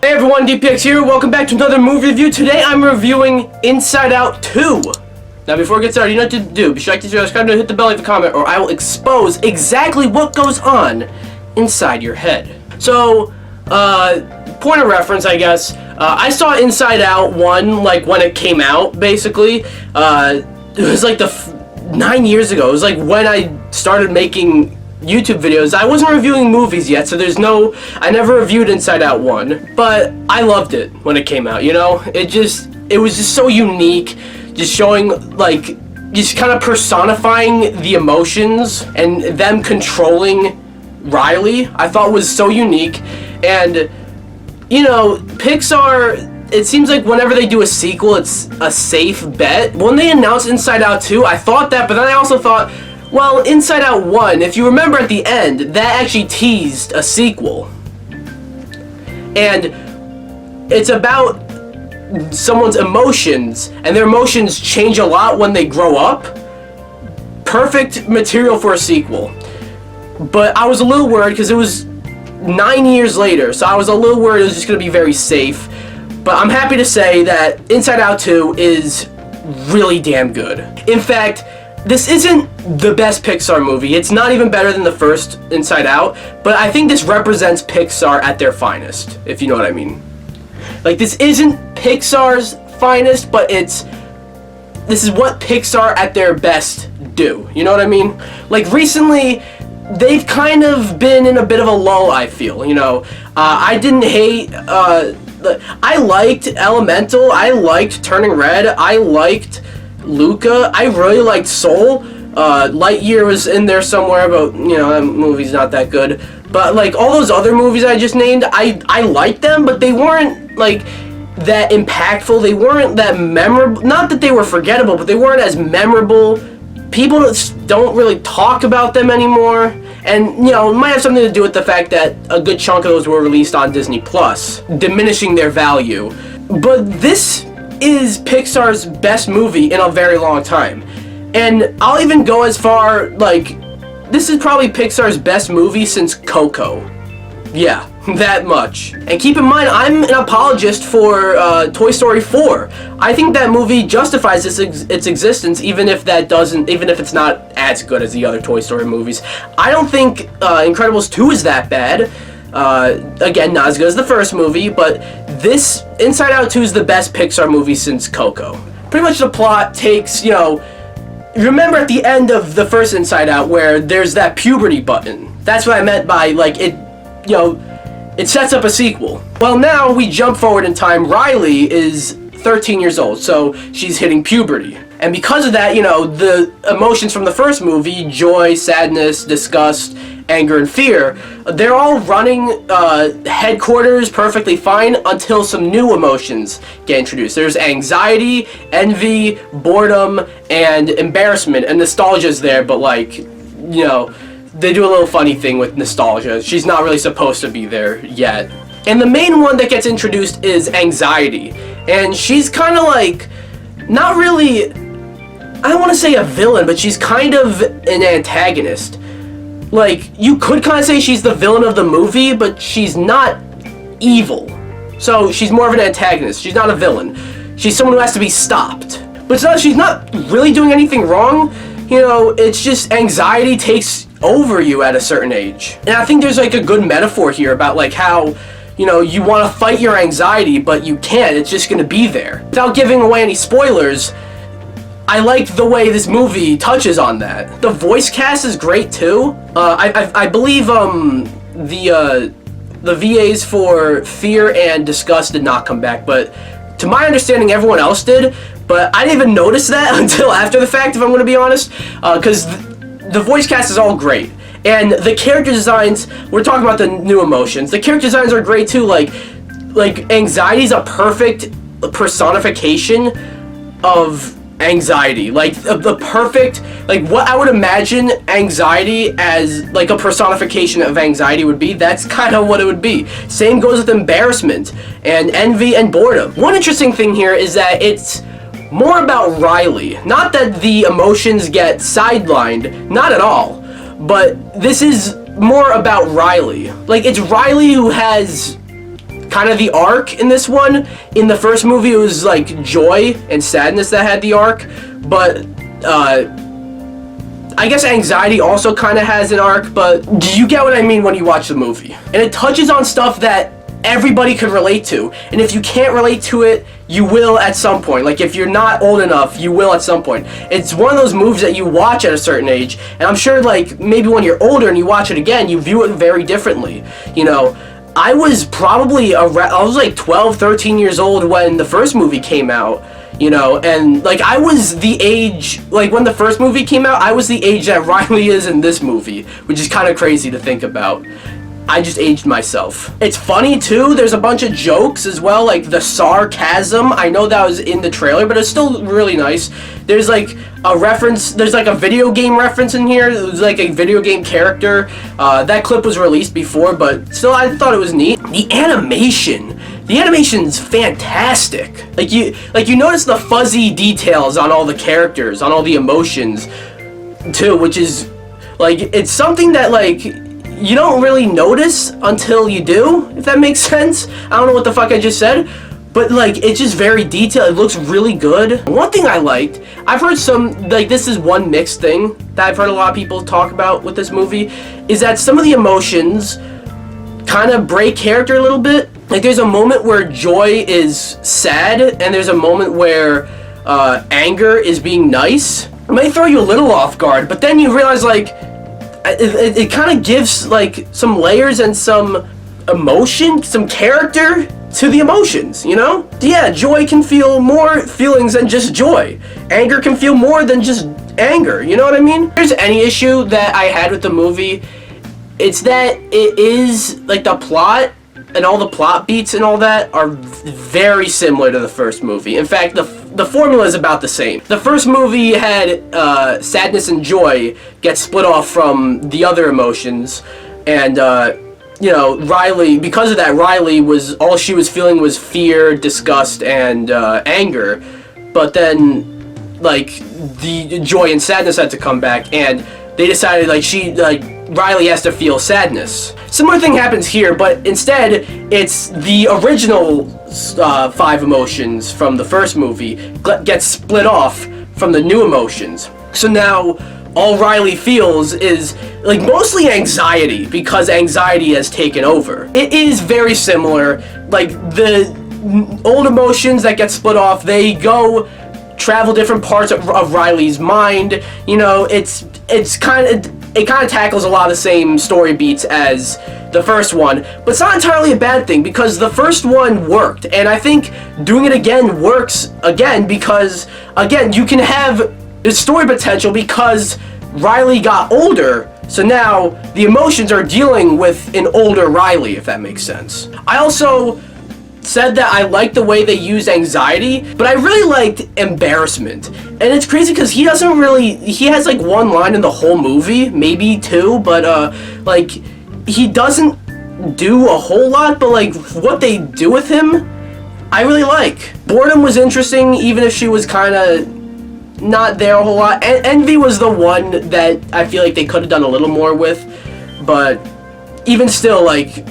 Hey everyone, DPX here. Welcome back to another movie review. Today I'm reviewing Inside Out 2. Now before we get started, you know what to do. Be sure to subscribe and hit the bell, leave a comment, or I will expose exactly what goes on inside your head. So, point of reference, I guess. I saw Inside Out 1, like, when it came out, basically. It was like 9 years ago. It was like when I started making YouTube videos. I wasn't reviewing movies yet, so I never reviewed Inside Out 1, but I loved it when it came out, you know? It was just so unique, just showing, like, just kind of personifying the emotions and them controlling Riley, I thought was so unique. And, you know, Pixar, it seems like whenever they do a sequel, it's a safe bet. When they announced Inside Out 2, I thought that, but then I also thought, well, Inside Out 1, if you remember at the end, that actually teased a sequel. And it's about someone's emotions, and their emotions change a lot when they grow up. Perfect material for a sequel. But I was a little worried because it was 9 years later, so I was a little worried it was just going to be very safe. But I'm happy to say that Inside Out 2 is really damn good. In fact, this isn't the best Pixar movie. It's not even better than the first Inside Out, but I think this represents Pixar at their finest, if you know what I mean. Like, this isn't Pixar's finest, but this is what Pixar at their best do. You know what I mean? Like, recently, they've kind of been in a bit of a lull, I feel, you know. I didn't hate, I liked Elemental, I liked Turning Red, I liked Luca, I really liked Soul. Lightyear was in there somewhere, but, you know, that movie's not that good. But, like, all those other movies I just named, I liked them, but they weren't, like, that impactful. They weren't that memorable. Not that they were forgettable, but they weren't as memorable. People don't really talk about them anymore. And, you know, it might have something to do with the fact that a good chunk of those were released on Disney+, diminishing their value. But this is Pixar's best movie in a very long time. And I'll even go as far, like, this is probably Pixar's best movie since Coco. Yeah, that much. And keep in mind, I'm an apologist for Toy Story 4. I think that movie justifies its existence, even if it's not as good as the other Toy Story movies. I don't think Incredibles 2 is that bad. Again, not as good as the first movie, but this Inside Out 2 is the best Pixar movie since Coco. Pretty much the plot takes, you know, remember at the end of the first Inside Out where there's that puberty button. That's what I meant by, like, it, you know, it sets up a sequel. Well, now we jump forward in time. Riley is 13 years old, so she's hitting puberty. And because of that, you know, the emotions from the first movie, joy, sadness, disgust, anger, and fear, they're all running headquarters perfectly fine until some new emotions get introduced. There's anxiety, envy, boredom, and embarrassment, and nostalgia's there, but, like, you know, they do a little funny thing with nostalgia. She's not really supposed to be there yet. And the main one that gets introduced is anxiety. And she's kind of like, not really, I don't want to say a villain, but she's kind of an antagonist. Like, you could kind of say she's the villain of the movie, but she's not evil. So she's more of an antagonist. She's not a villain. She's someone who has to be stopped. But she's not really doing anything wrong. You know, it's just anxiety takes over you at a certain age. And I think there's, like, a good metaphor here about, like, how, you know, you want to fight your anxiety, but you can't. It's just going to be there. Without giving away any spoilers, I liked the way this movie touches on that. The voice cast is great, too. I believe, the VAs for Fear and Disgust did not come back, but to my understanding, everyone else did. But I didn't even notice that until after the fact, if I'm going to be honest, because the voice cast is all great. And the character designs, we're talking about the new emotions, the character designs are great too. Like anxiety is a perfect personification of anxiety. Like, the perfect, like, what I would imagine anxiety as, like, a personification of anxiety would be, that's kind of what it would be. Same goes with embarrassment and envy and boredom. One interesting thing here is that it's more about Riley. Not that the emotions get sidelined, not at all, but this is more about Riley. Like, it's Riley who has kind of the arc in this one. In the first movie, it was like joy and sadness that had the arc, but I guess anxiety also kind of has an arc, but do you get what I mean when you watch the movie? And it touches on stuff that everybody could relate to, and if you can't relate to it, you will at some point. Like, if you're not old enough, you will at some point. It's one of those movies that you watch at a certain age, and I'm sure, like, maybe when you're older and you watch it again, you view it very differently. You know, I was probably I was like 12, 13 years old when the first movie came out, you know, and like I was the age, like when the first movie came out, I was the age that Riley is in this movie, which is kind of crazy to think about. I just aged myself. It's funny too, there's a bunch of jokes as well, like the sarcasm. I know that was in the trailer, but it's still really nice. There's like a reference, there's like a video game reference in here. It was like a video game character. That clip was released before, but still I thought it was neat. The animation's fantastic. Like you notice the fuzzy details on all the characters, on all the emotions too, which is like, it's something that like you don't really notice until you do, if that makes sense. I don't know what the fuck I just said, but like it's just very detailed. It looks really good. One thing I liked, I've heard some, like this is one mixed thing that I've heard a lot of people talk about with this movie, is that some of the emotions kind of break character a little bit. Like there's a moment where joy is sad, and there's a moment where anger is being nice. It may throw you a little off guard, but then you realize like it kind of gives like some layers and some emotion, some character to the emotions, you know? Yeah, joy can feel more feelings than just joy. Anger can feel more than just anger, you know what I mean? If there's any issue that I had with the movie, it's that it is like the plot and all the plot beats and all that are very similar to the first movie. In fact, the formula is about the same. The first movie had sadness and joy get split off from the other emotions, and you know, Riley, because of that, Riley was, all she was feeling was fear, disgust, and anger. But then, like, the joy and sadness had to come back, and they decided, like, Riley has to feel sadness. Similar thing happens here, but instead, it's the original 5 emotions from the first movie gets split off from the new emotions. So now, all Riley feels is, like, mostly anxiety, because anxiety has taken over. It is very similar. Like, the old emotions that get split off, they go travel different parts of Riley's mind. You know, it kind of tackles a lot of the same story beats as the first one, but it's not entirely a bad thing, because the first one worked, and I think doing it again works again, because again you can have the story potential because Riley got older, so now the emotions are dealing with an older Riley, if that makes sense. I also said that I liked the way they used anxiety, but I really liked embarrassment. And it's crazy because he has like one line in the whole movie, maybe 2, but like he doesn't do a whole lot, but like what they do with him, I really like. Boredom was interesting, even if she was kind of not there a whole lot. Envy was the one that I feel like they could have done a little more with, but even still, like,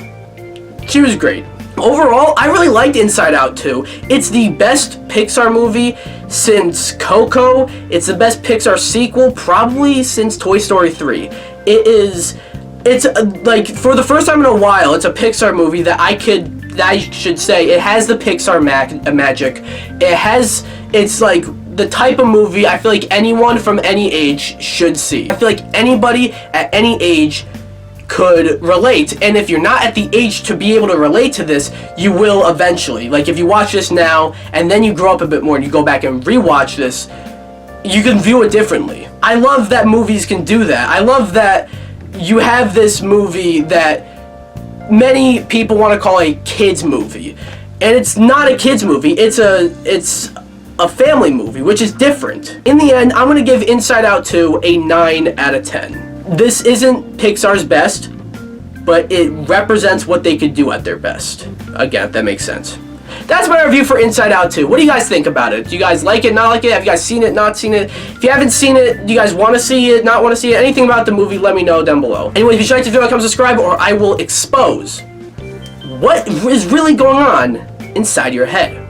she was great. Overall, I really liked Inside Out 2. It's the best Pixar movie since Coco. It's the best Pixar sequel probably since Toy Story 3. It's like, for the first time in a while, it's a Pixar movie that I should say, it has the Pixar magic. It's like the type of movie I feel like anyone from any age should see. I feel like anybody at any age could relate, and if you're not at the age to be able to relate to this, you will eventually. Like, if you watch this now and then you grow up a bit more and you go back and rewatch this, you can view it differently. I love that movies can do that. I love that you have this movie that many people want to call a kids movie, and it's not a kids movie. It's a family movie, which is different. In the end, I'm gonna give Inside Out 2 a 9 out of 10. This isn't Pixar's best, but it represents what they could do at their best. Again, if that makes sense. That's my review for Inside Out 2. What do you guys think about it? Do you guys like it, not like it? Have you guys seen it, not seen it? If you haven't seen it, do you guys want to see it, not want to see it? Anything about the movie, let me know down below. Anyway, if you like the video, comment, subscribe, or I will expose what is really going on inside your head.